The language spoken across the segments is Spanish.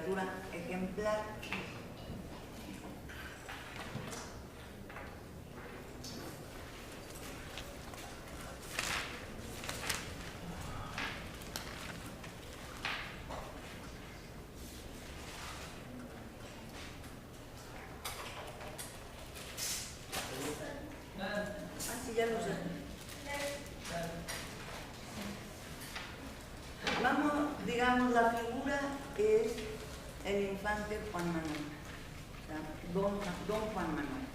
literatura ejemplar. Ya lo sé. Vamos, digamos, la figura es el infante Juan Manuel, o sea, don Juan Manuel.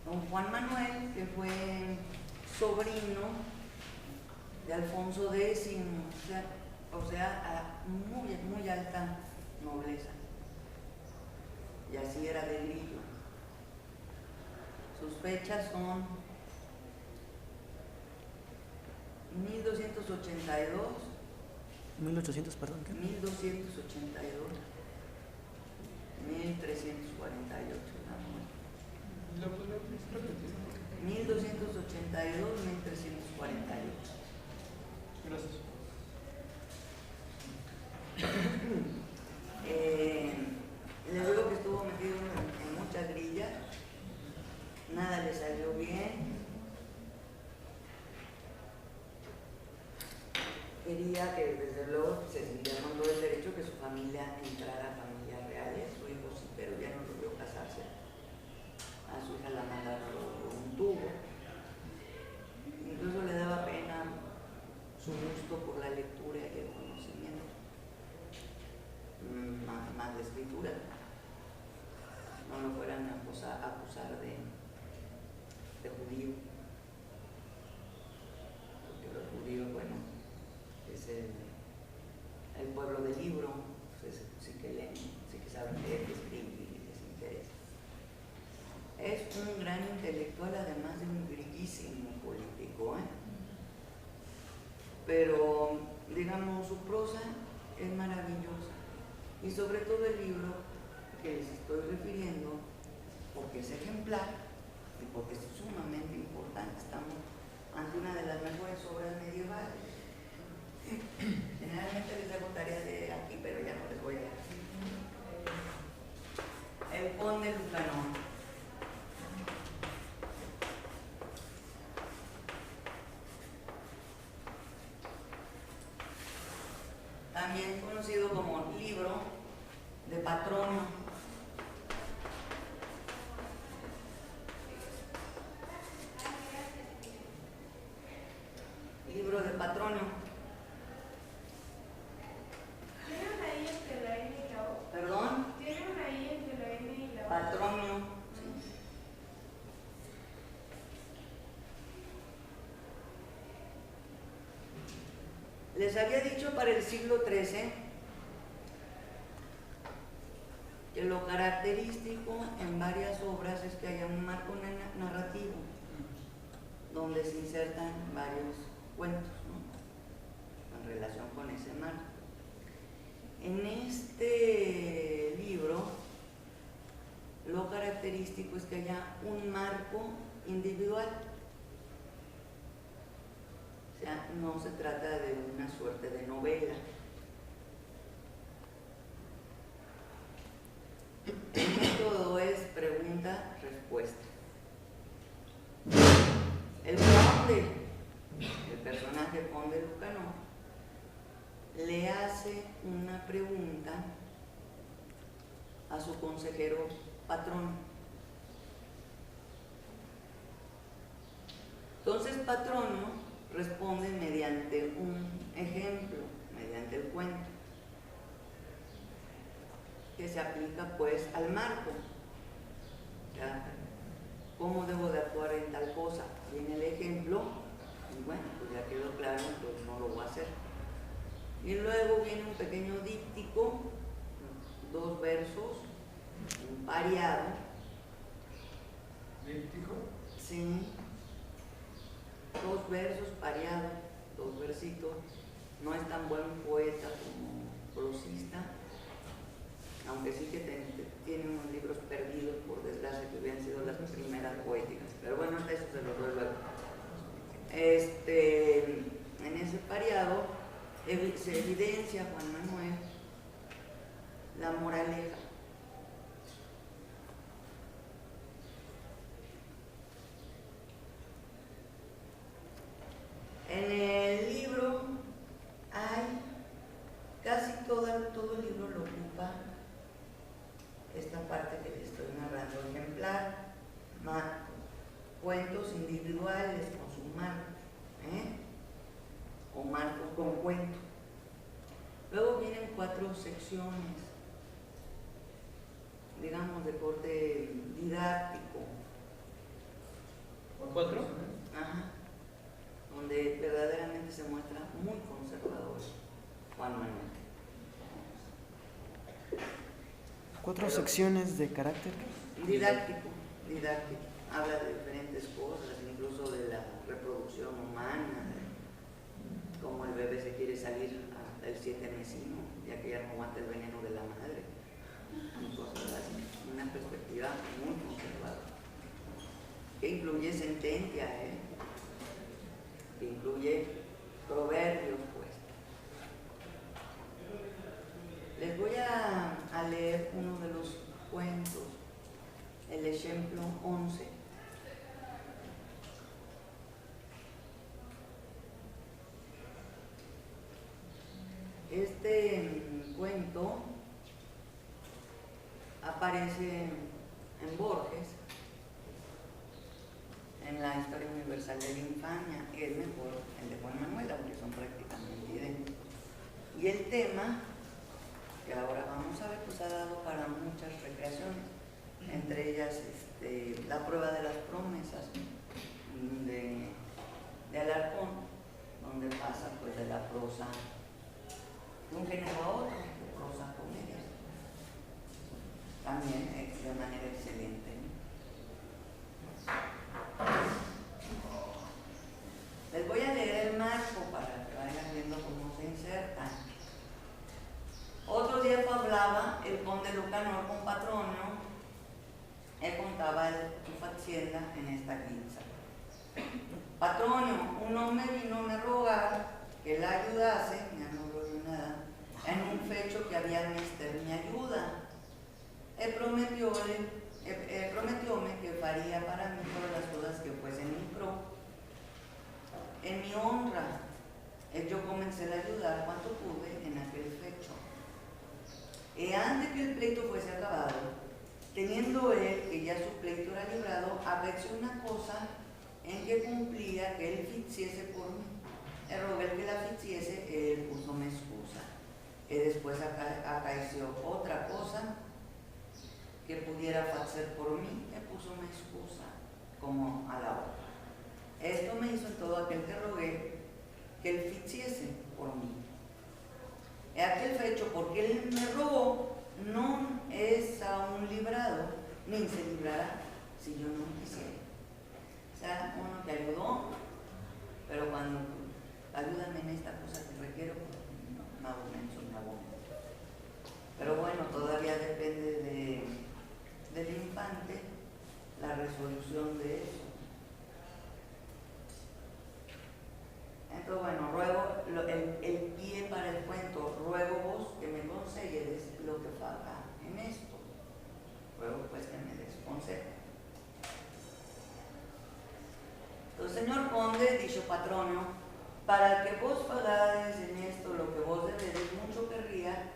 Don Juan Manuel, que fue sobrino de Alfonso X, o sea, a muy alta nobleza. Y así era de Grillo. Sus fechas son 1282. 1800, perdón. ¿Qué? 1282. 1348. 1282, 1348. Gracias. Les digo que estuvo metido en muchas grillas, nada le salió bien. Quería que desde luego se sintiera con todo el derecho que su familia entrara a familias reales, su hijo sí, pero ya no logró casarse. A su hija la mandaron por un tubo. Incluso le daba pena su gusto por la lectura y el conocimiento, más de escritura. No lo fueran a acusar de judío, porque los judíos, bueno, es el pueblo del libro, pues sí que leen, sí que saben leer, escribir y les interesa. Es un gran intelectual, además de un grillísimo político, pero digamos su prosa es maravillosa, y sobre todo el libro que les estoy refiriendo, porque es ejemplar y porque es sumamente importante. Estamos ante una de las mejores obras medievales. Generalmente les hago tarea de aquí, pero ya no les voy a decir. El Conde Lucanor. También conocido como libro de Patronio. Libro de Patronio. ¿Tiene una I entre la N y la O? ¿Perdón? ¿Tiene una I entre la N y la O? Patronio. Sí. Les había dicho para el siglo XIII que lo característico en varias obras es que haya un marco narrativo donde se insertan varios cuentos, ¿no?, en relación con ese marco. En este libro lo característico es que haya un marco individual. O sea, no se trata de una suerte de novela. El método es pregunta-respuesta. El conde, el personaje Conde Lucanor, le hace una pregunta a su consejero Patronio. Entonces Patronio responde mediante un ejemplo, mediante el cuento, que se aplica pues al marco. ¿Ya? ¿Cómo debo de actuar en tal cosa? Viene el ejemplo, y bueno, pues ya quedó claro, pues no lo voy a hacer. Y luego viene un pequeño díptico, 2 versos, un pareado. ¿Díptico? Sí. 2 versos pareados, 2 versitos. No es tan buen poeta como prosista, aunque sí que tiene unos libros perdidos, por desgracia, que hubieran sido las primeras poéticas. Pero bueno, eso se lo doy luego. En ese pareado se evidencia, Juan Manuel, la moraleja. En el libro hay, casi todo el libro lo ocupa esta parte que le estoy narrando, ejemplar, cuentos individuales con sus marcos, o marcos con cuento. Luego vienen 4 secciones, digamos, de corte didáctico. ¿4? Ajá. Donde verdaderamente se muestra muy conservador Juan Manuel. 4 secciones de carácter. Didáctico. Habla de diferentes cosas, incluso de la reproducción humana, de cómo el bebé se quiere salir del 7 mesino, ya que ya no aguanta el veneno de la madre. Y cosas así, una perspectiva muy conservadora. Que incluye sentencia, que incluye proverbios, pues. Les voy a leer uno de los cuentos, el ejemplo 11. Este cuento aparece en Borges, en la Historia Universal de la Infancia, es mejor el de Juan Manuel, aunque son prácticamente idénticos. Y el tema, que ahora vamos a ver, pues ha dado para muchas recreaciones, entre ellas la prueba de las promesas de Alarcón, donde pasa pues de la prosa de un género a otro, de prosa a comedia. También de manera excelente. Les voy a leer el marco para que vayan viendo cómo se insertan. Otro día hablaba el conde Lucanor con Patronio. Él contaba su facienda en esta quinza. Patronio, un hombre vino a rogar que la ayudase, ya no logró nada, en un fecho que había menester mi ayuda. Él prometióme que faría para mí todas las cosas que fuesen en pro. En mi honra, yo comencé a ayudar cuanto pude en aquel fecho. Y antes que el pleito fuese acabado, teniendo él que ya su pleito era librado, apreció una cosa en que cumplía que él ficiese por mí. El rogué que la ficiese, él puso mi excusa. Y después acaeció otra cosa que pudiera hacer por mí, me puso mi excusa como a la otra. Esto me hizo en todo aquel que rogué que él ficiese por mí. En aquel fecho, porque él me robó, no es aún librado, ni se librará si yo no quisiera. O sea, uno que ayudó, pero cuando ayúdame en esta cosa que requiero, no hago menso, no hago menso. Pero bueno, todavía depende del infante la resolución de eso. Entonces, bueno, ruego, el pie para el cuento, ruego vos que me consegues lo que falta en esto. Ruego pues que me des consejo. Entonces, señor conde, dicho Patronio, para que vos pagades en esto lo que vos deberes, mucho querría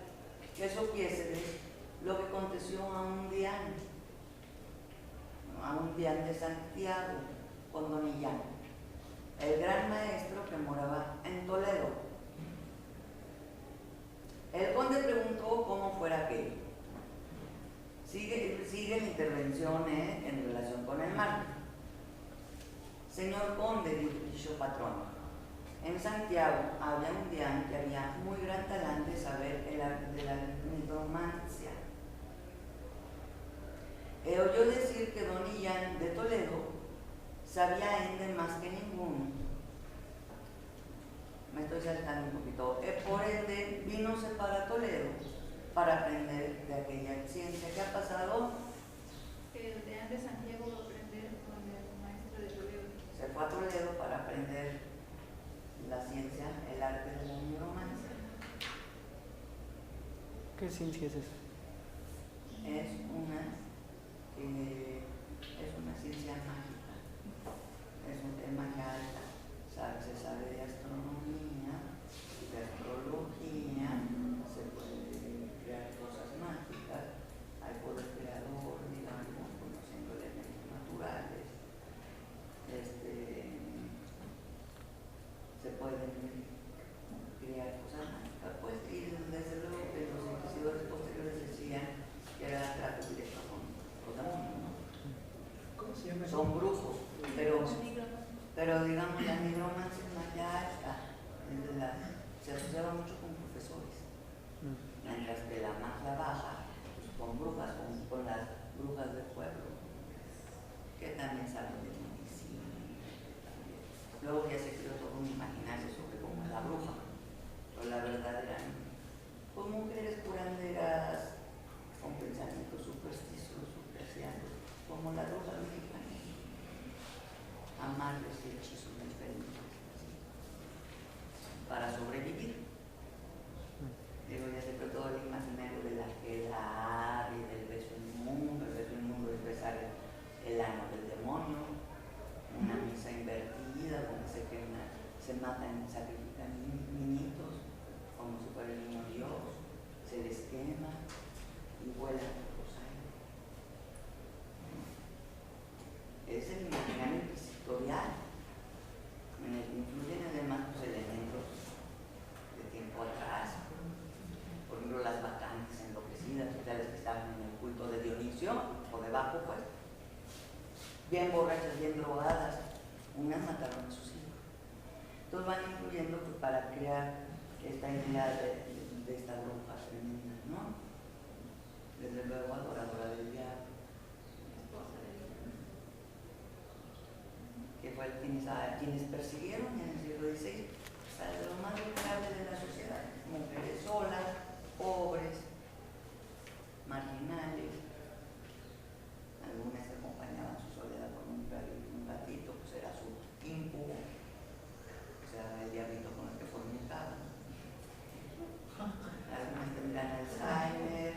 que supiésedes lo que aconteció a un dián de Santiago, con don Illán, el gran maestro que moraba en Toledo. El conde preguntó cómo fuera aquello. Sigue la intervención en relación con el mar. Señor conde, dijo Patrón, en Santiago había un dián que había muy gran talante de saber el arte de la nigromancia. He oído decir que don Illán de Toledo sabía ende más que ninguno. Me estoy saltando un poquito. Por ende, vínose para Toledo para aprender de aquella ciencia. ¿Qué ha pasado? El de Santiago va a aprender con el maestro de Toledo. Se fue a Toledo para aprender la ciencia, el arte de la nigromancia. ¿Qué ciencia es esa? Es una ciencia mágica, es magia alta. Se sabe de astronomía, de astrología, se puede crear cosas mágicas, hay poder creador, digamos, conociendo elementos naturales. Se pueden crear cosas mágicas, pues, y desde luego que los inquisidores posteriores decían que era trato directo con los demonios, ¿no? ¿Cómo se llama? Son brujos, pero digamos la nigromancia es magia alta, se asociaba mucho con profesores, mientras que la magia baja, pues, con brujas, con las brujas del pueblo, que también saben de medicina. Luego ya se creó todo un imaginario sobre cómo es la bruja, pero la verdad eran pues mujeres curanderas con pensamientos supersticiosos, cristianos, como la bruja mexicana, amarles y hechizos diferentes para sobrevivir. Digo, ya se creó todo el imaginario de la quedar y del beso inmundo. El beso inmundo es besar el ano del demonio, una misa invertida donde se matan, sacrifican niñitos como si fuera el niño Dios, se les quema y vuelan por los aires. Es el imaginario inquisitorial, en el que influyen además los elementos de tiempo atrás. Por ejemplo, las bacantes enloquecidas, las que estaban en el culto de Dionisio, por debajo, pues, bien borrachas, bien drogadas, unas mataron a sus hijos. Entonces van influyendo, pues, para crear esta idea de esta bruja tremenda, ¿no? Desde luego adoradora del diablo, que fue quienes persiguieron en el siglo XVI a lo más vulnerable de la sociedad, mujeres solas, pobres, marginales. Algunas acompañaban su soledad con un gatito, pues era su incubo, o sea, el diablito con el que fornicaban. Algunas tendrían Alzheimer,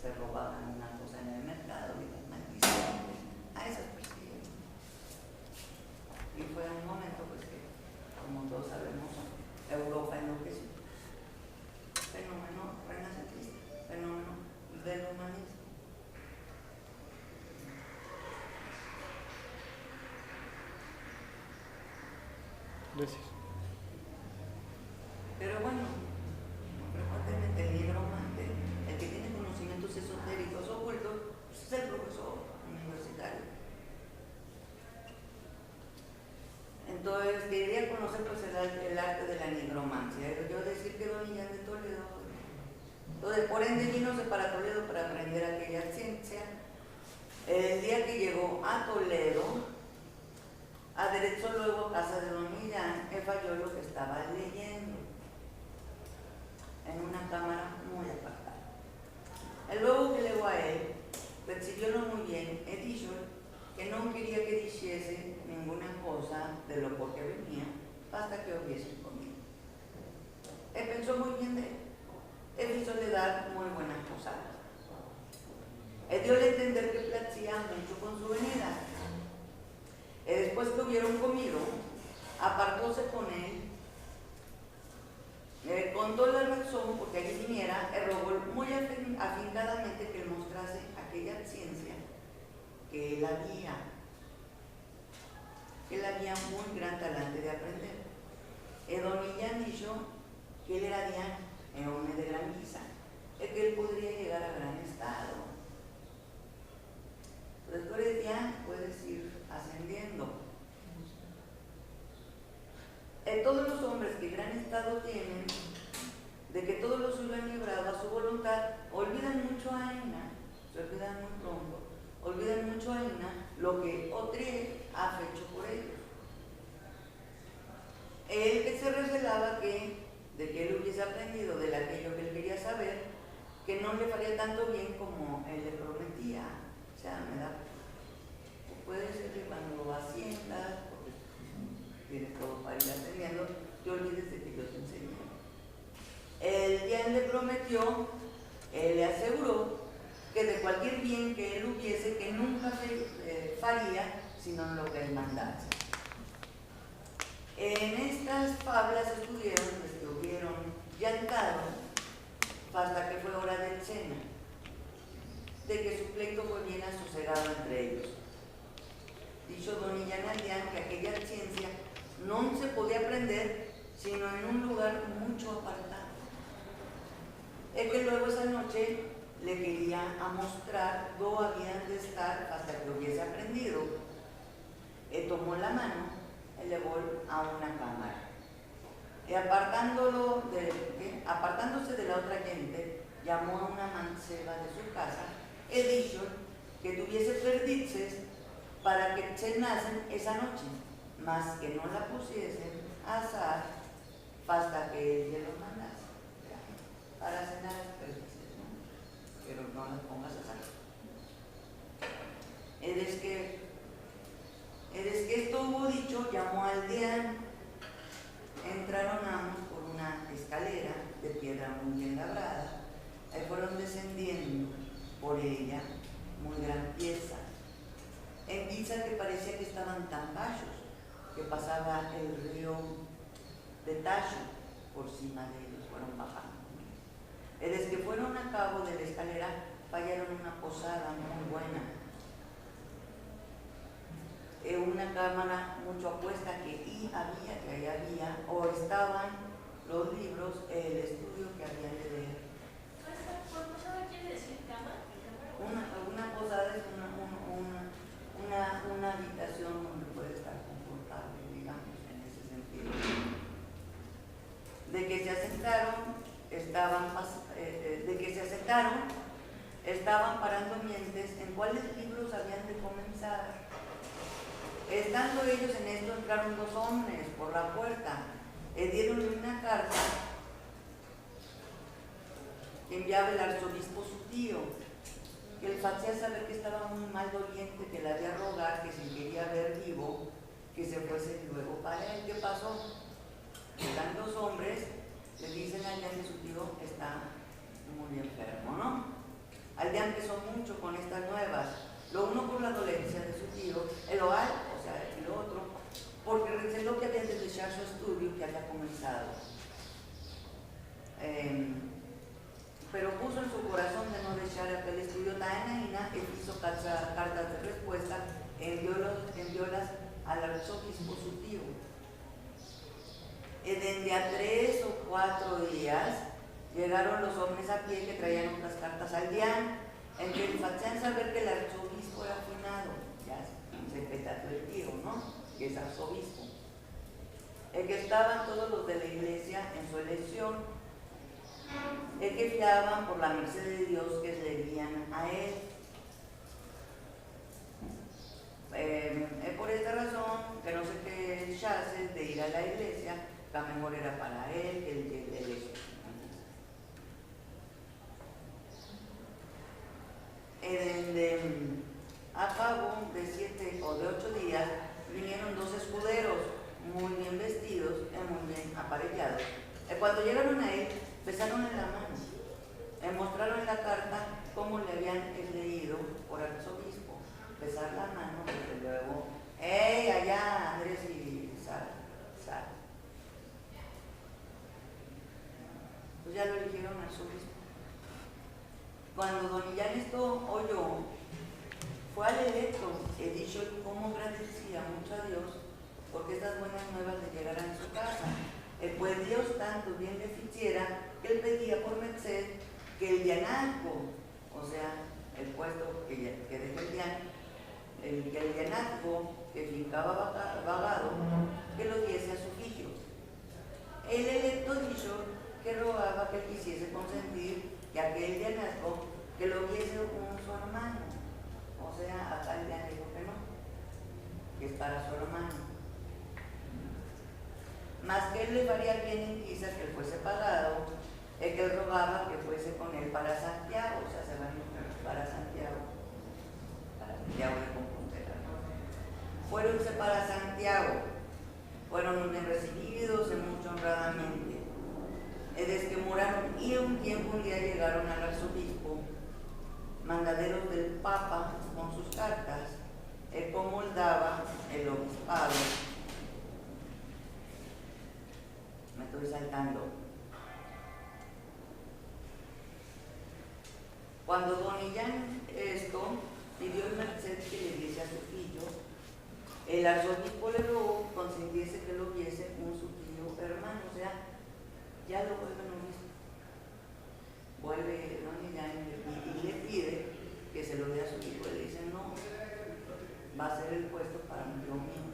se robaban una cosa en el mercado y las maldiciones, a esas persiguieron. Y fue un momento, pues, que, como todos sabemos, Europa enloqueció. Fenómeno renacentista, fenómeno del humanismo. Gracias. Pero bueno, frecuentemente el nigromante, el que tiene conocimientos esotéricos ocultos, pues es el profesor universitario. Entonces, quería conocer, pues, el arte de la nigromancia. Yo decir que Don Millán de Toledo. Entonces, por ende, vínose para Toledo para aprender aquella ciencia. El día que llegó a Toledo, aderezó luego a casa de Don Millán, él falló lo que estaba leyendo en una cámara muy apartada. El luego que llegó a él, recibiólo muy bien e dijo que no quería que dijese ninguna cosa de lo por que venía hasta que hubiese comido. Él pensó muy bien de él. Él hizo dar muy buenas posadas. Él dio a entender que placía mucho con su venida. Después que hubieron comido, apartóse con él, contó la razón porque allí viniera, y rogó muy afincadamente que él mostrase aquella ciencia que él había muy gran talante de aprender. Don Millán dijo que él era un hombre de gran guisa, que él podría llegar a gran estado. Después de Dian puedes ir ascendiendo. Todos los hombres que gran estado tienen, de que todo lo suyo han librado a su voluntad, olvidan mucho a Aina, se olvidan muy pronto, olvidan mucho a Aina lo que Otrie ha hecho por ellos. Él que se revelaba de que él hubiese aprendido de aquello que él quería saber, que no le faría tanto bien como él le prometía. O sea, me da, puede ser que cuando asciendas, porque tienes todo para ir ascendiendo, te olvides de que yo te enseñé. El día le prometió Él le aseguró que de cualquier bien que él hubiese, que nunca se faría sino en lo que él mandase. En estas fablas estuvieron llantaron hasta que fue hora del cena, de que su pleito fue bien asosegado entre ellos. Dicho don Illán Aldeán que aquella ciencia no se podía aprender sino en un lugar mucho apartado. Es que luego esa noche le quería mostrar dónde habían de estar hasta que hubiese aprendido. Tomó la mano, elevó a una cámara. Y apartándose de la otra gente, llamó a una manceba de su casa, he dicho que tuviese perdices para que cenasen esa noche, mas que no la pusiesen a asar hasta que él se lo mandase. Para cenar perdices, ¿no? Pero no las pongas a asar. Eres que esto hubo dicho, llamó al Aldeán. Entraron ambos por una escalera de piedra muy bien labrada, y fueron descendiendo por ella muy gran pieza, en guisa que parecía que estaban tan bajos que pasaba el río de Tacho por cima de ellos, fueron bajando. Desde que fueron a cabo de la escalera, fallaron una posada muy buena, una cámara mucho apuesta que ahí había, o estaban los libros, el estudio que había de leer. ¿Posada quiere decir cama? Una posada es una habitación donde puede estar confortable, digamos, en ese sentido. De que se estaban parando mientes en cuáles libros habían de comenzar. Estando ellos en esto, entraron dos hombres por la puerta, le dieron una carta que enviaba el arzobispo su tío, que le hacía saber que estaba muy mal doliente, que le había rogar que si quería ver vivo, que se fuese luego para él. ¿Qué pasó? Están dos hombres, le dicen a Aldeán que su tío está muy enfermo, ¿no? Aldeán empezó mucho con estas nuevas, lo uno por la dolencia de su tío, el oal, o sea, y lo otro, porque receló que había de dejar su estudio que había comenzado. Pero puso en su corazón de no dejar aquel estudio tan y hizo cartas de respuesta, enviólas al arzobispo su tío. Desde a 3 o 4 días llegaron los hombres a pie que traían otras cartas al Aldeán, en que le hacían saber que el arzobispo era finado, ya se petó el tío, ¿no? Que es arzobispo. El que estaban todos los de la iglesia en su elección, el que fiaban por la merced de Dios que se debían a él. Por esta razón, que no sé qué chaces de ir a la iglesia, la mejor era para él que el de la elección. A cabo de 7 o de 8 días vinieron 2 escuderos muy bien vestidos y muy bien aparellados. Cuando llegaron a él, besaron en la mano, mostraron la carta como le habían leído por el arzobispo. Besar la mano, desde luego, ¡hey, allá, Andrés y Sara! Pues ya lo eligieron arzobispo. Cuando don Illán esto oyó, fue al electo, he dicho cómo agradecía mucho a Dios porque estas buenas nuevas le llegaran a su casa. Pues Dios tanto bien le hiciera que él pedía por merced que el llanazgo, o sea, el puesto que dejó el Dian, el llanazgo que fincaba vagado, que lo diese a su hijo. El electo dijo que rogaba que él quisiese consentir que aquel llanazgo que lo viese con su hermano. O sea, acá el Dian dijo que no, que es para su hermano. Más que él le faría bien en quizás que él fuese pagado, el que él rogaba que fuese con él para Santiago, o sea, se van para Santiago de Compostela, ¿no? Fueronse para Santiago, fueron bien recibidos y mucho honradamente. Desde que moraron y un tiempo un día llegaron al arzobispo mandaderos del Papa con sus cartas, comoldaba el obispado. Me estoy saltando. Cuando don Illán pidió el merced que le diese a su filho, el arzobispo le rogó consintiese que lo viese un su tío hermano, o sea, ya lo vuelven obispo. Vuelve don Illán y le pide que se lo dé a su hijo. Le dice, no, va a ser el puesto para un tío mío.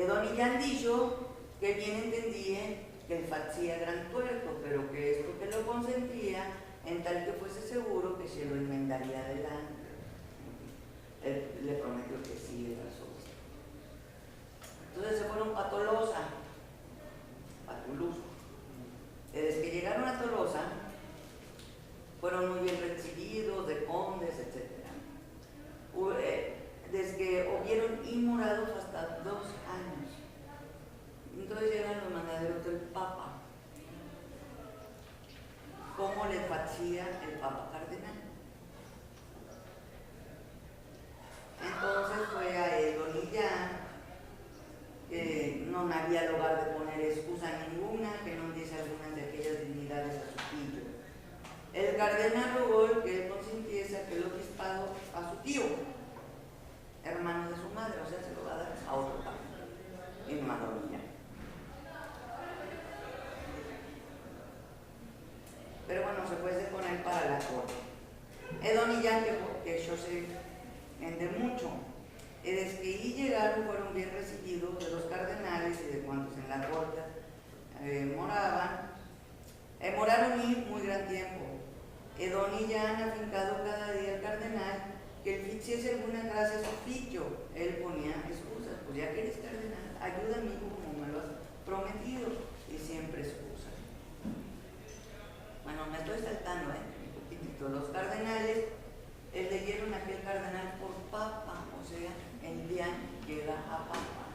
Don Illán dijo que bien entendía que el facía gran tuerto, pero que esto que lo consentía en tal que fuese seguro que se lo enmendaría adelante. Él le prometió que sí era su. Entonces se fueron a Tolosa, a Toulouse. Desde que llegaron a Tolosa, fueron muy bien recibidos de condes, etc. Desde que hubieron inmorados hasta 2 años. Entonces llegan los mandaderos del Papa. ¿Cómo le hacía el Papa Cardenal? Entonces fue a don Illán, que no había lugar de poner excusa ninguna, que no diese algunas de aquellas dignidades a su tío. El cardenal rogó que él consintiese aquel obispado a su tío, hermano de su madre, o sea, se lo va a dar a otro papa, y no a don Illán. Pero bueno, se fuese con él para la corte. Don Illán que yo sé de mucho. Desde que allí llegaron fueron bien recibidos de los cardenales y de cuantos en la corte moraban. Moraron y muy gran tiempo. Don Illán afincado cada día al cardenal que él hiciese alguna gracia a su filho. Él ponía excusas, pues ya que eres cardenal, ayuda a mí como me lo has prometido, y siempre excusas. Bueno, me estoy saltando, un poquitito. Los cardenales eligieron a aquel cardenal por papa, o sea, el Illán llega a papa.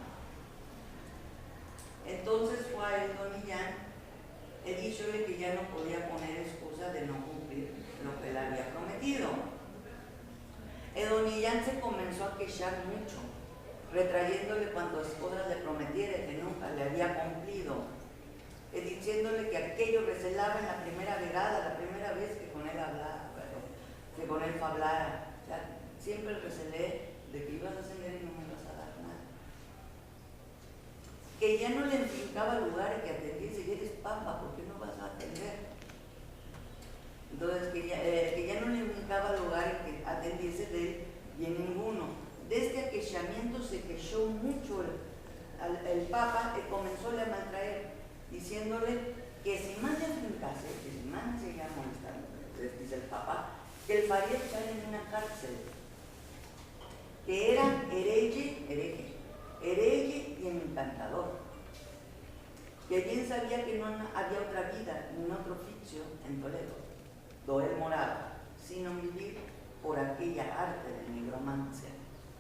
Entonces fue a él don Illán, díjole que ya no podía poner excusa de no cumplir lo que él había prometido. Don Illán se comenzó a queixar mucho, retrayéndole cuantas cosas le prometiera que nunca le había cumplido. Diciéndole que aquello recelaba en la primera vez que con él hablaba, que con él hablara. O sea, siempre recelé de que ibas a ascender y no me ibas a dar nada. Que ya no le implicaba lugar que atendiese, y eres papa, ¿por qué no vas a atender? Entonces, que ya no le implicaba lugar que atendiese de él y en ninguno. De este aquejamiento se quejó mucho el papa y comenzó a maltraer, diciéndole que si más le afincase, que si más le seguía molestando, dice el Papa, que él faría estar en una cárcel, que era hereje y encantador, que bien sabía que no había otra vida ni otro oficio en Toledo, donde él moraba, sino vivir por aquella arte de nigromancia.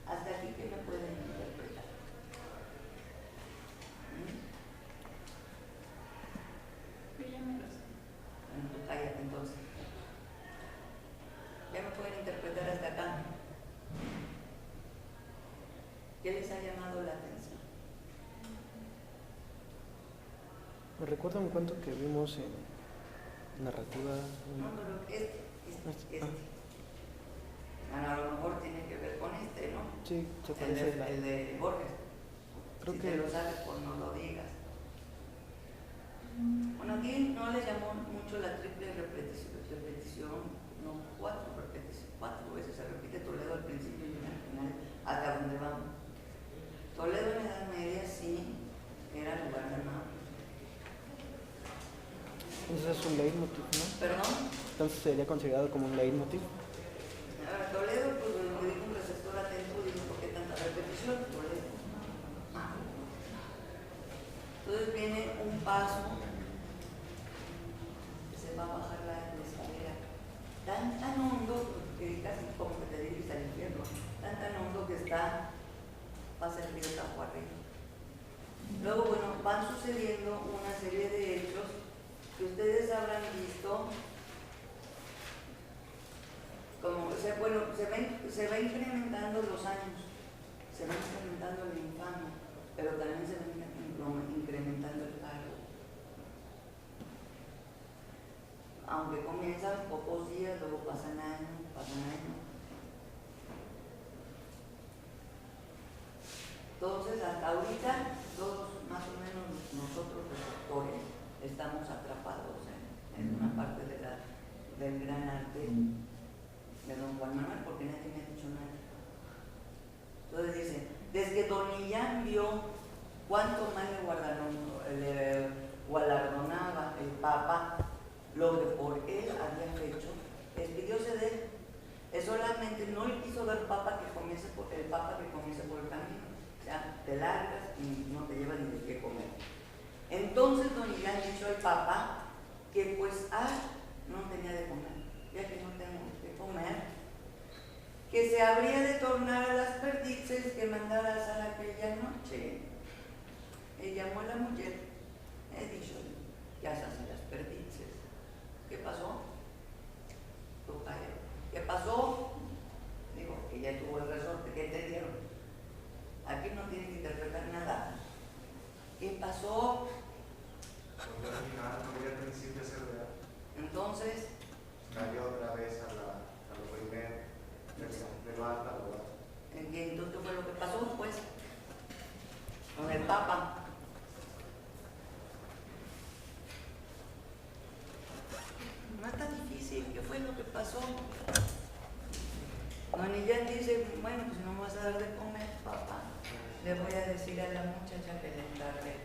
Hasta aquí, ¿qué me pueden interpretar? Bueno, tú cállate entonces. Ya me pueden interpretar hasta acá. ¿Qué les ha llamado la atención? Me recuerda un cuento que vimos en narrativa. No, pero este. Bueno, a lo mejor tiene que ver con este, ¿no? Sí, se parece el de Borges. Creo si que te lo sabes, pues no lo digas. Bueno, aquí no le llamó mucho la triple repetición, no, 4 veces se repite Toledo al principio y al final, hasta donde vamos. Toledo en la Edad Media sí era lugar de amor. Entonces es un leitmotiv, ¿no? ¿Perdón? Entonces sería considerado como un leitmotiv. Toledo, pues lo dijo un receptor atento, dijo, ¿por qué tanta repetición? Toledo. Entonces viene un paso que se va a bajar la escalera tan hondo que casi como que te diriges al infierno, tan hondo que está, pasa el río Tajo arriba. Luego, bueno, van sucediendo una serie de hechos que ustedes habrán visto, como se va incrementando los años, se va incrementando la infamia, pero también se va incrementando el cargo. Aunque comienzan pocos días, luego pasan años, Entonces, hasta ahorita, todos más o menos nosotros los doctores estamos atrapados en una parte del gran arte de don Juan Manuel, porque nadie me ha dicho nada. Entonces dice, desde que don Millán vio cuánto más le galardonaba el Papa lo que por él había hecho, despidióse de él. Es solamente no le quiso ver el Papa que comience por el camino. O sea, te largas y no te lleva ni de qué comer. Entonces don Millán dijo al Papa que pues no tenía de comer, ya que no tengo de comer, que se habría de tornar a las perdices que mandara a Sara aquella noche. Y llamó a la mujer, he dicho, ya se hacen las perdices. ¿Qué pasó? ¿Qué pasó? Digo, que ya tuvo el resorte, ¿qué te dieron? Aquí no tiene que interpretar nada. ¿Qué pasó? Entonces cayó otra vez a lo primero, levanta. Entonces, ¿qué fue lo que pasó? Pues, con el Papa. No es tan difícil. ¿Qué fue lo que pasó? Don Millán dice, bueno, pues no me vas a dar de comer, Papa. Le voy a decir a la muchacha que le encargue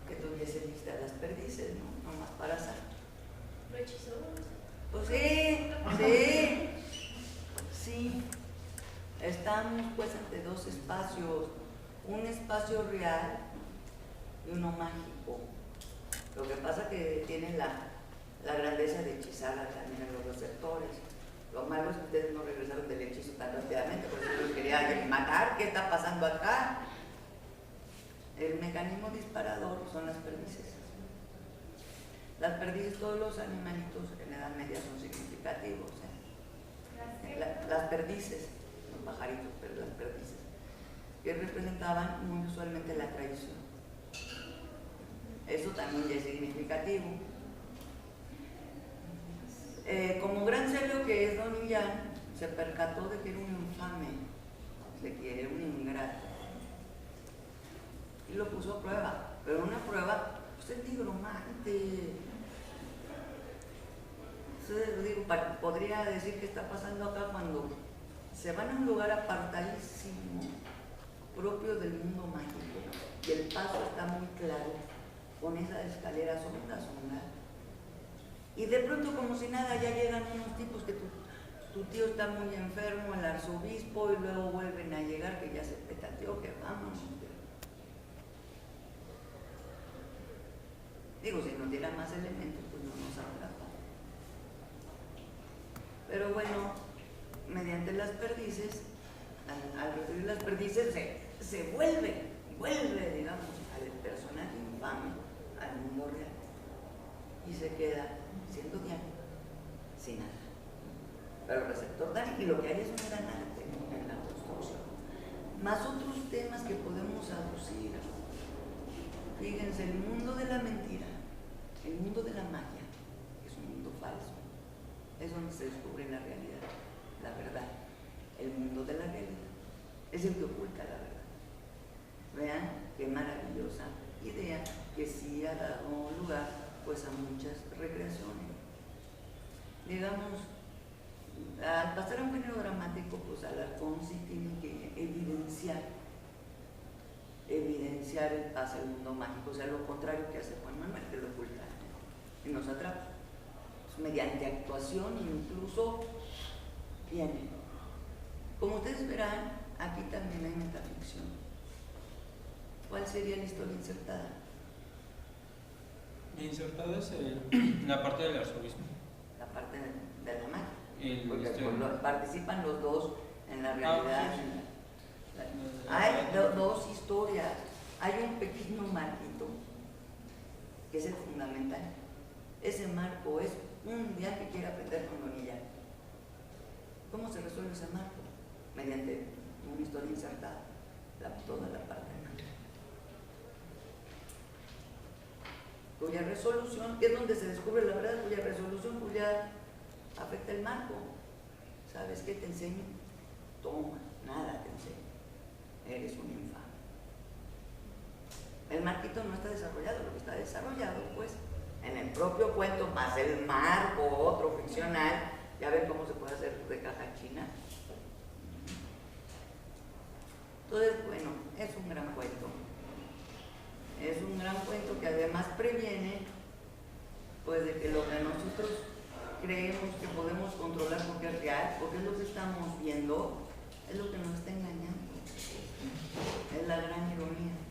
que tuviese lista las perdices, ¿no? Nomás para hacer. ¿Lo hechizó? Pues sí. Estamos pues ante dos espacios, un espacio real y uno mágico. Lo que pasa que tiene la grandeza de hechizar también a los receptores. Lo malo es que ustedes no regresaron del hechizo tan rápidamente, por eso los quería matar. ¿Qué está pasando acá? El mecanismo disparador son las perdices. Las perdices, todos los animalitos en la Edad Media son significativos. Las perdices, los pajaritos, pero las perdices, que representaban muy usualmente la traición. Eso también ya es significativo. Como gran sabio que es don Millán, se percató de que era un infame, de que era un ingrato, y lo puso a prueba, pero una prueba, pues es nigromante. Entonces, digo, podría decir que está pasando acá cuando se van a un lugar apartadísimo, propio del mundo mágico, y el paso está muy claro, con esas escaleras hondas. Y de pronto, como si nada, ya llegan unos tipos que tu tío está muy enfermo, el arzobispo, y luego vuelven a llegar, que ya se petateó, que vamos. Digo, si nos diera más elementos, pues no nos habrá. Pero bueno, mediante las perdices, al recibir las perdices, se vuelve, digamos, al personaje infame, al mundo real, y se queda siendo Diana, sin nada. Pero el receptor Dani, y lo que hay es un gran arte en la construcción, más otros temas que podemos aducir. Fíjense, el mundo de la mentira, el mundo de la magia, es un mundo falso, es donde se descubre la realidad, la verdad. El mundo de la realidad es el que oculta la verdad. Vean qué maravillosa idea que sí ha dado lugar pues a muchas recreaciones. Digamos, al pasar a un género dramático, pues Alarcón sí tiene que evidenciar el paso al mundo mágico, o sea, lo contrario que hace Juan Manuel, que lo oculta y nos atrapa. Pues, mediante actuación incluso viene. Como ustedes verán, aquí también hay metaficción. ¿Cuál sería la historia insertada? Insertada es la parte del arzobispo. La parte de la magia. Porque Porque participan los dos en la realidad. Sí. Hay dos historias. hay un pequeño marquito que es el fundamental. Ese marco es un día que quiere aprender con Donilla. ¿Cómo se resuelve ese marco? Mediante una historia insertada, toda la parte del marco, cuya resolución, que es donde se descubre la verdad, cuya resolución pues ya afecta el marco. ¿Sabes qué te enseño? Toma, nada te enseño. Eres un infame. El marquito no está desarrollado, lo que está desarrollado pues en el propio cuento más el marco otro ficcional. Ya ven cómo se puede hacer de caja china. Entonces, bueno, es un gran cuento. Es un gran cuento que además previene pues de que lo que nosotros creemos que podemos controlar porque es real, porque es lo que estamos viendo, es lo que nos está engañando. Es la gran ironía.